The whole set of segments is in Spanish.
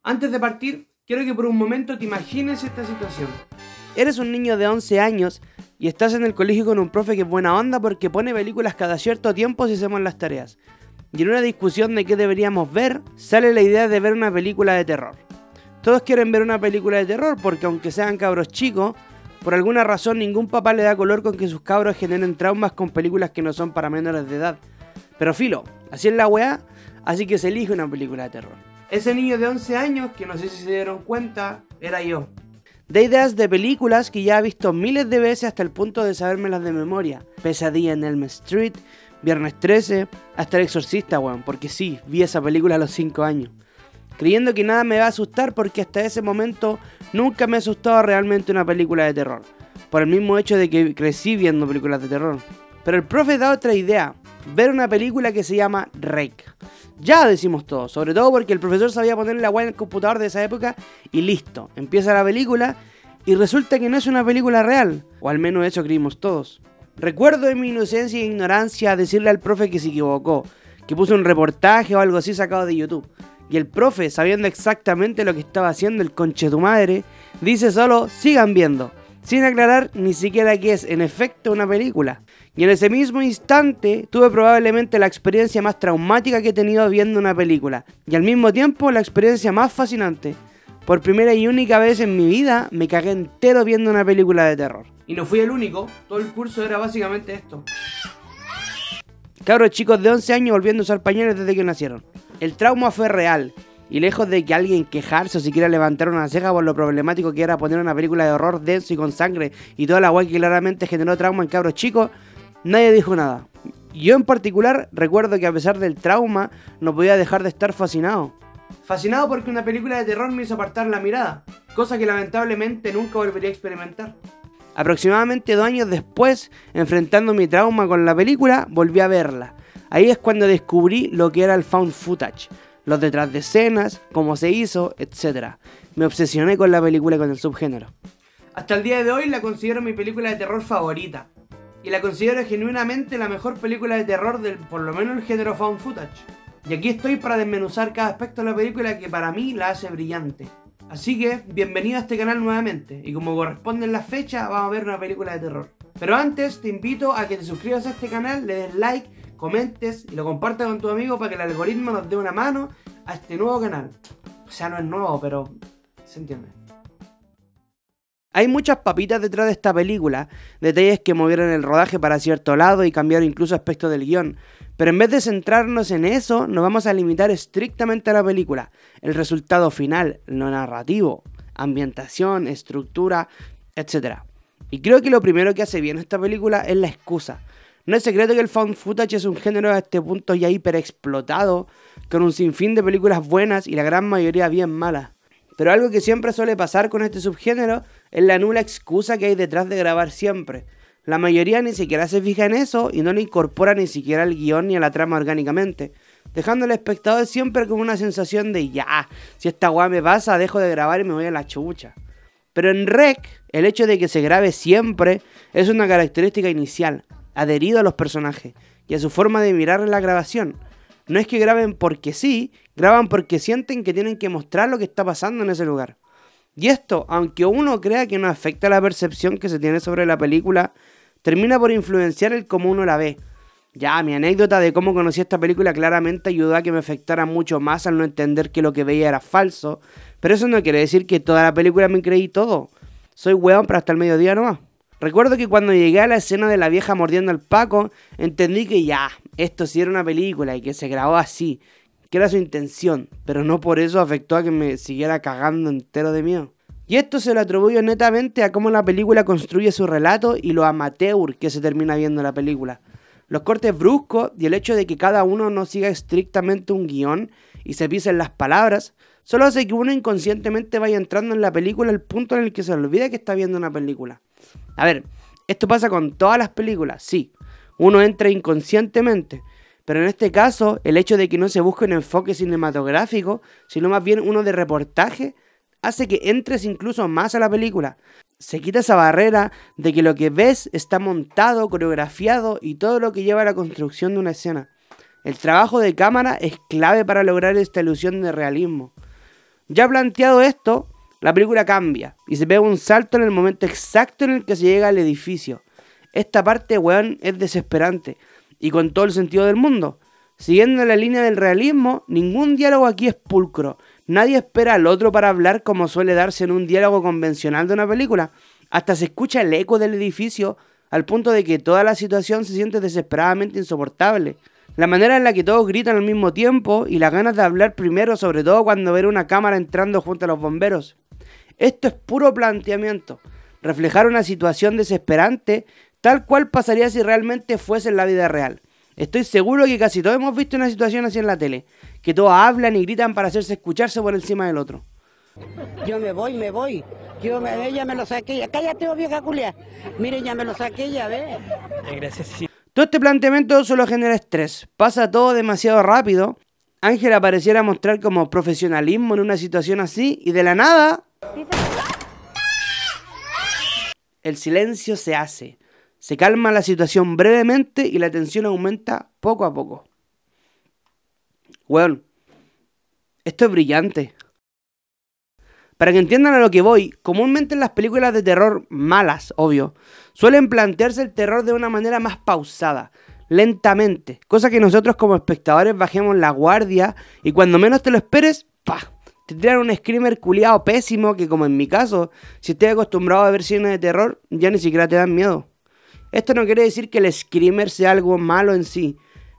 Antes de partir, quiero que por un momento te imagines esta situación. Eres un niño de 11 años y estás en el colegio con un profe que es buena onda porque pone películas cada cierto tiempo si hacemos las tareas. Y en una discusión de qué deberíamos ver, sale la idea de ver una película de terror. Todos quieren ver una película de terror porque aunque sean cabros chicos, por alguna razón ningún papá le da color con que sus cabros generen traumas con películas que no son para menores de edad. Pero filo, así es la weá, así que se elige una película de terror. Ese niño de 11 años, que no sé si se dieron cuenta, era yo. De ideas de películas que ya he visto miles de veces hasta el punto de sabérmelas de memoria. Pesadilla en Elm Street, Viernes 13, hasta El Exorcista, weón, porque sí, vi esa película a los 5 años. Creyendo que nada me va a asustar porque hasta ese momento nunca me ha asustado realmente una película de terror. Por el mismo hecho de que crecí viendo películas de terror. Pero el profe da otra idea, ver una película que se llama REC. Ya decimos todo, sobre todo porque el profesor sabía ponerle la weá en el computador de esa época y listo, empieza la película y resulta que no es una película real, o al menos eso creímos todos. Recuerdo en mi inocencia e ignorancia decirle al profe que se equivocó, que puso un reportaje o algo así sacado de YouTube. Y el profe, sabiendo exactamente lo que estaba haciendo el conche tu madre, dice solo sigan viendo, sin aclarar ni siquiera que es en efecto una película. Y en ese mismo instante tuve probablemente la experiencia más traumática que he tenido viendo una película. Y al mismo tiempo la experiencia más fascinante. Por primera y única vez en mi vida me cagué entero viendo una película de terror. Y no fui el único, todo el curso era básicamente esto. Cabros chicos de 11 años volviendo a usar pañales desde que nacieron. El trauma fue real. Y lejos de que alguien quejarse o siquiera levantar una ceja por lo problemático que era poner una película de horror denso y con sangre y toda la guay que claramente generó trauma en cabros chicos, nadie dijo nada. Yo en particular recuerdo que a pesar del trauma no podía dejar de estar fascinado. Fascinado porque una película de terror me hizo apartar la mirada, cosa que lamentablemente nunca volvería a experimentar. Aproximadamente 2 años después, enfrentando mi trauma con la película, volví a verla. Ahí es cuando descubrí lo que era el found footage, los detrás de escenas, cómo se hizo, etc. Me obsesioné con la película y con el subgénero. Hasta el día de hoy la considero mi película de terror favorita. Y la considero genuinamente la mejor película de terror del, por lo menos, el género found footage. Y aquí estoy para desmenuzar cada aspecto de la película que para mí la hace brillante. Así que, bienvenido a este canal nuevamente, y como corresponde en la fecha, vamos a ver una película de terror. Pero antes, te invito a que te suscribas a este canal, le des like, comentes y lo compartas con tu amigo para que el algoritmo nos dé una mano a este nuevo canal. O sea, no es nuevo, pero se entiende. Hay muchas papitas detrás de esta película, detalles que movieron el rodaje para cierto lado y cambiaron incluso aspectos del guión. Pero en vez de centrarnos en eso, nos vamos a limitar estrictamente a la película, el resultado final, lo narrativo, ambientación, estructura, etc. Y creo que lo primero que hace bien esta película es la excusa. No es secreto que el found footage es un género a este punto ya hiper explotado, con un sinfín de películas buenas y la gran mayoría bien malas. Pero algo que siempre suele pasar con este subgénero es la nula excusa que hay detrás de grabar siempre. La mayoría ni siquiera se fija en eso y no le incorpora ni siquiera al guión ni a la trama orgánicamente, dejando al espectador siempre con una sensación de ya, si esta weá me pasa, dejo de grabar y me voy a la chucha. Pero en REC, el hecho de que se grabe siempre es una característica inicial, adherido a los personajes y a su forma de mirar la grabación. No es que graben porque sí, graban porque sienten que tienen que mostrar lo que está pasando en ese lugar. Y esto, aunque uno crea que no afecta la percepción que se tiene sobre la película, termina por influenciar el cómo uno la ve. Ya, mi anécdota de cómo conocí esta película claramente ayudó a que me afectara mucho más al no entender que lo que veía era falso, pero eso no quiere decir que toda la película me creí todo. Soy weón para hasta el mediodía nomás. Recuerdo que cuando llegué a la escena de la vieja mordiendo al Paco, entendí que ya, esto sí era una película y que se grabó así, que era su intención, pero no por eso afectó a que me siguiera cagando entero de miedo. Y esto se lo atribuyo netamente a cómo la película construye su relato y lo amateur que se termina viendo la película. Los cortes bruscos y el hecho de que cada uno no siga estrictamente un guión y se pisen las palabras, solo hace que uno inconscientemente vaya entrando en la película al punto en el que se olvida que está viendo una película. A ver, esto pasa con todas las películas, sí. Uno entra inconscientemente, pero en este caso, el hecho de que no se busque un enfoque cinematográfico, sino más bien uno de reportaje, hace que entres incluso más a la película. Se quita esa barrera de que lo que ves está montado, coreografiado y todo lo que lleva a la construcción de una escena. El trabajo de cámara es clave para lograr esta ilusión de realismo. Ya planteado esto, la película cambia y se pega un salto en el momento exacto en el que se llega al edificio. Esta parte, weón, es desesperante y con todo el sentido del mundo. Siguiendo la línea del realismo, ningún diálogo aquí es pulcro. Nadie espera al otro para hablar como suele darse en un diálogo convencional de una película. Hasta se escucha el eco del edificio al punto de que toda la situación se siente desesperadamente insoportable. La manera en la que todos gritan al mismo tiempo y las ganas de hablar primero, sobre todo cuando ver una cámara entrando junto a los bomberos. Esto es puro planteamiento, reflejar una situación desesperante tal cual pasaría si realmente fuese en la vida real. Estoy seguro que casi todos hemos visto una situación así en la tele, que todos hablan y gritan para hacerse escucharse por encima del otro. Yo me voy. Ella me lo saqué. Cállate, vieja culia. Mire, ya me lo saqué, ya ve. Gracias, sí. Todo este planteamiento solo genera estrés. Pasa todo demasiado rápido. Ángela pareciera mostrar como profesionalismo en una situación así y de la nada... El silencio se hace. Se calma la situación brevemente y la tensión aumenta poco a poco. Weón, esto es brillante. Para que entiendan a lo que voy, comúnmente en las películas de terror malas, obvio, suelen plantearse el terror de una manera más pausada, lentamente, cosa que nosotros como espectadores bajemos la guardia y cuando menos te lo esperes, ¡pah!, te tiran un screamer culiado pésimo que, como en mi caso, si estás acostumbrado a ver cine de terror, ya ni siquiera te dan miedo. Esto no quiere decir que el screamer sea algo malo en sí,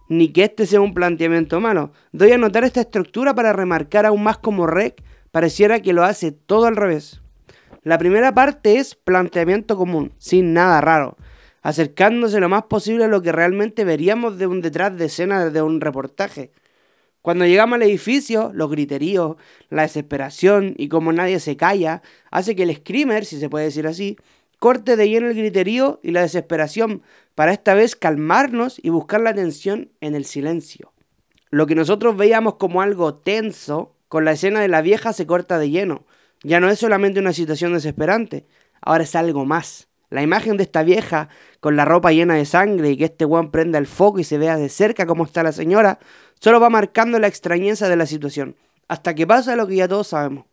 ni que este sea un planteamiento malo. Doy a notar esta estructura para remarcar aún más como Rec pareciera que lo hace todo al revés. La primera parte es planteamiento común, sin nada raro, acercándose lo más posible a lo que realmente veríamos de un detrás de escena de un reportaje. Cuando llegamos al edificio, los griteríos, la desesperación y como nadie se calla, hace que el screamer, si se puede decir así, corte de lleno el griterío y la desesperación para esta vez calmarnos y buscar la atención en el silencio. Lo que nosotros veíamos como algo tenso, con la escena de la vieja se corta de lleno. Ya no es solamente una situación desesperante, ahora es algo más. La imagen de esta vieja con la ropa llena de sangre y que este weón prenda el foco y se vea de cerca cómo está la señora, solo va marcando la extrañeza de la situación, hasta que pasa lo que ya todos sabemos.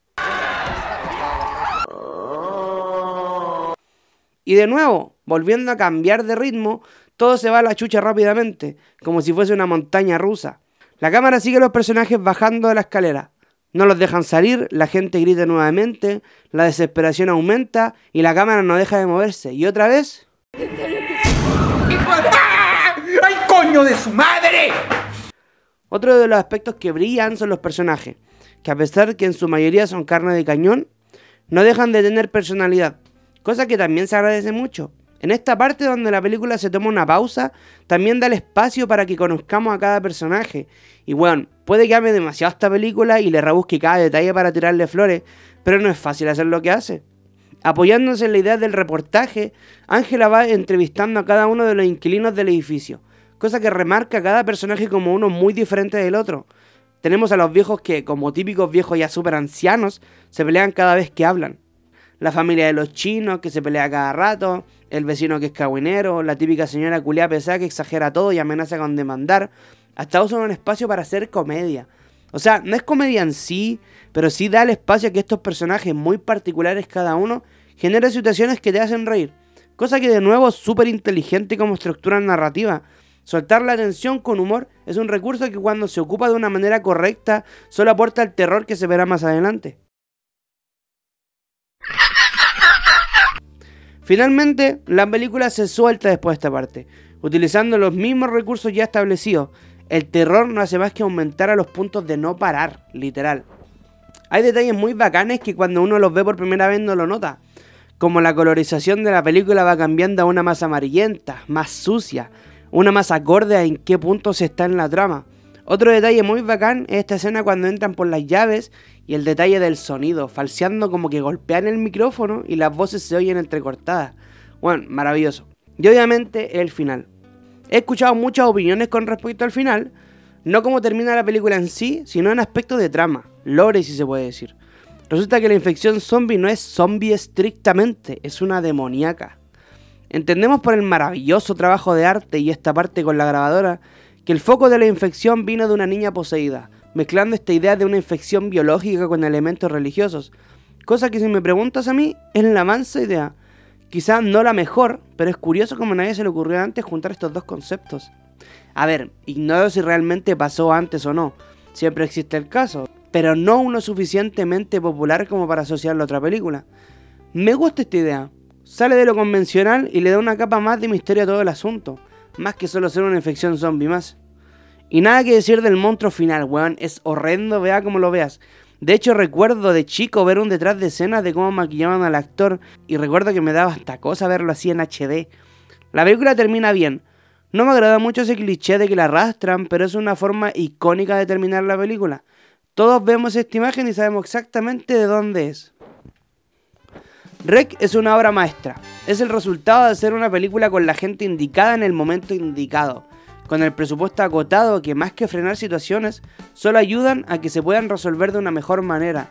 Y de nuevo, volviendo a cambiar de ritmo, todo se va a la chucha rápidamente, como si fuese una montaña rusa. La cámara sigue a los personajes bajando de la escalera. No los dejan salir, la gente grita nuevamente, la desesperación aumenta y la cámara no deja de moverse. Y otra vez... ¡Ay, coño de su madre! Otro de los aspectos que brillan son los personajes, que a pesar que en su mayoría son carne de cañón, no dejan de tener personalidad, cosa que también se agradece mucho. En esta parte donde la película se toma una pausa, también da el espacio para que conozcamos a cada personaje. Y bueno, puede que ame demasiado esta película y le rebusque cada detalle para tirarle flores, pero no es fácil hacer lo que hace. Apoyándose en la idea del reportaje, Ángela va entrevistando a cada uno de los inquilinos del edificio, cosa que remarca a cada personaje como uno muy diferente del otro. Tenemos a los viejos que, como típicos viejos ya súper ancianos, se pelean cada vez que hablan. La familia de los chinos que se pelea cada rato, el vecino que es cagüinero, la típica señora culiá pesada que exagera todo y amenaza con demandar. Hasta usan un espacio para hacer comedia. O sea, no es comedia en sí, pero sí da el espacio a que estos personajes muy particulares cada uno generen situaciones que te hacen reír. Cosa que de nuevo es súper inteligente como estructura narrativa. Soltar la tensión con humor es un recurso que cuando se ocupa de una manera correcta solo aporta el terror que se verá más adelante. Finalmente, la película se suelta después de esta parte, utilizando los mismos recursos ya establecidos. El terror no hace más que aumentar a los puntos de no parar, literal. Hay detalles muy bacanes que cuando uno los ve por primera vez no lo nota, como la colorización de la película va cambiando a una más amarillenta, más sucia, una más acorde a en qué punto se está en la trama. Otro detalle muy bacán es esta escena cuando entran por las llaves y el detalle del sonido, falseando como que golpean el micrófono y las voces se oyen entrecortadas. Bueno, maravilloso. Y obviamente el final. He escuchado muchas opiniones con respecto al final, no como termina la película en sí, sino en aspectos de trama, lore si se puede decir. Resulta que la infección zombie no es zombie estrictamente, es una demoníaca. Entendemos por el maravilloso trabajo de arte y esta parte con la grabadora, que el foco de la infección vino de una niña poseída, mezclando esta idea de una infección biológica con elementos religiosos. Cosa que si me preguntas a mí, es la mansa idea. Quizás no la mejor, pero es curioso como a nadie se le ocurrió antes juntar estos dos conceptos. A ver, ignoro si realmente pasó antes o no, siempre existe el caso, pero no uno suficientemente popular como para asociarlo a otra película. Me gusta esta idea, sale de lo convencional y le da una capa más de misterio a todo el asunto, más que solo ser una infección zombie más. Y nada que decir del monstruo final, weón, es horrendo, vea como lo veas. De hecho recuerdo de chico ver un detrás de escenas de cómo maquillaban al actor y recuerdo que me daba hasta cosa verlo así en HD. La película termina bien. No me agrada mucho ese cliché de que la arrastran, pero es una forma icónica de terminar la película. Todos vemos esta imagen y sabemos exactamente de dónde es. REC es una obra maestra. Es el resultado de hacer una película con la gente indicada en el momento indicado, con el presupuesto acotado que más que frenar situaciones, solo ayudan a que se puedan resolver de una mejor manera.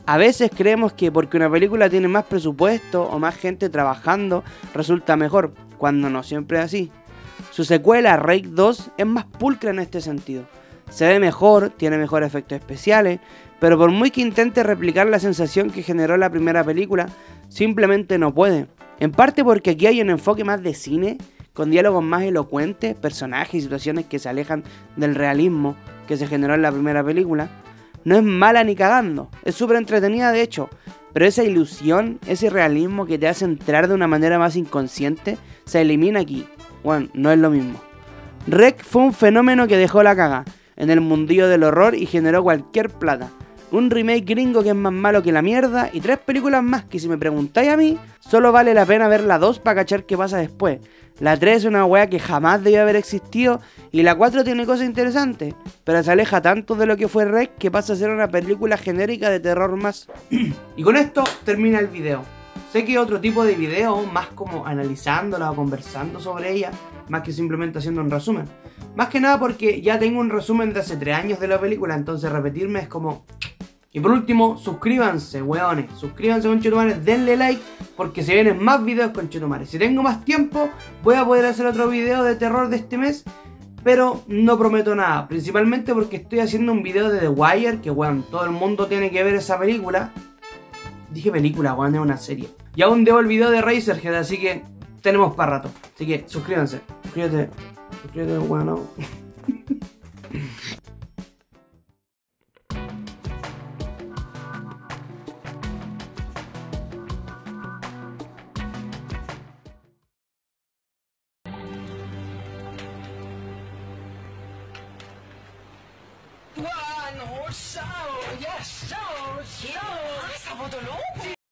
A veces creemos que porque una película tiene más presupuesto o más gente trabajando, resulta mejor, cuando no siempre es así. Su secuela, REC 2, es más pulcra en este sentido. Se ve mejor, tiene mejores efectos especiales, pero por muy que intente replicar la sensación que generó la primera película, simplemente no puede. En parte porque aquí hay un enfoque más de cine, con diálogos más elocuentes, personajes y situaciones que se alejan del realismo que se generó en la primera película. No es mala ni cagando, es súper entretenida de hecho, pero esa ilusión, ese realismo que te hace entrar de una manera más inconsciente, se elimina aquí. Bueno, no es lo mismo. REC fue un fenómeno que dejó la caga en el mundillo del horror y generó cualquier plata. Un remake gringo que es más malo que la mierda y 3 películas más que si me preguntáis a mí, solo vale la pena ver la 2 para cachar qué pasa después. La 3 es una wea que jamás debió haber existido y la 4 tiene cosas interesantes, pero se aleja tanto de lo que fue REC que pasa a ser una película genérica de terror más. Y con esto termina el video. Sé que hay otro tipo de video, más como analizándola o conversando sobre ella, más que simplemente haciendo un resumen. Más que nada porque ya tengo un resumen de hace 3 años de la película, entonces repetirme es como... Y por último, suscríbanse, weones. Suscríbanse, conchetumares, denle like, porque se vienen más videos, conchetumares. Si tengo más tiempo, voy a poder hacer otro video de terror de este mes, pero no prometo nada. Principalmente porque estoy haciendo un video de The Wire, que weón, todo el mundo tiene que ver esa película. Dije película, weón, es una serie. Y aún debo el video de Razorhead, así que tenemos para rato. Así que suscríbanse. Suscríbete, weón, no. 와, no, 싸워, 야, 싸워, 싸워. 아, 사보도 놓고.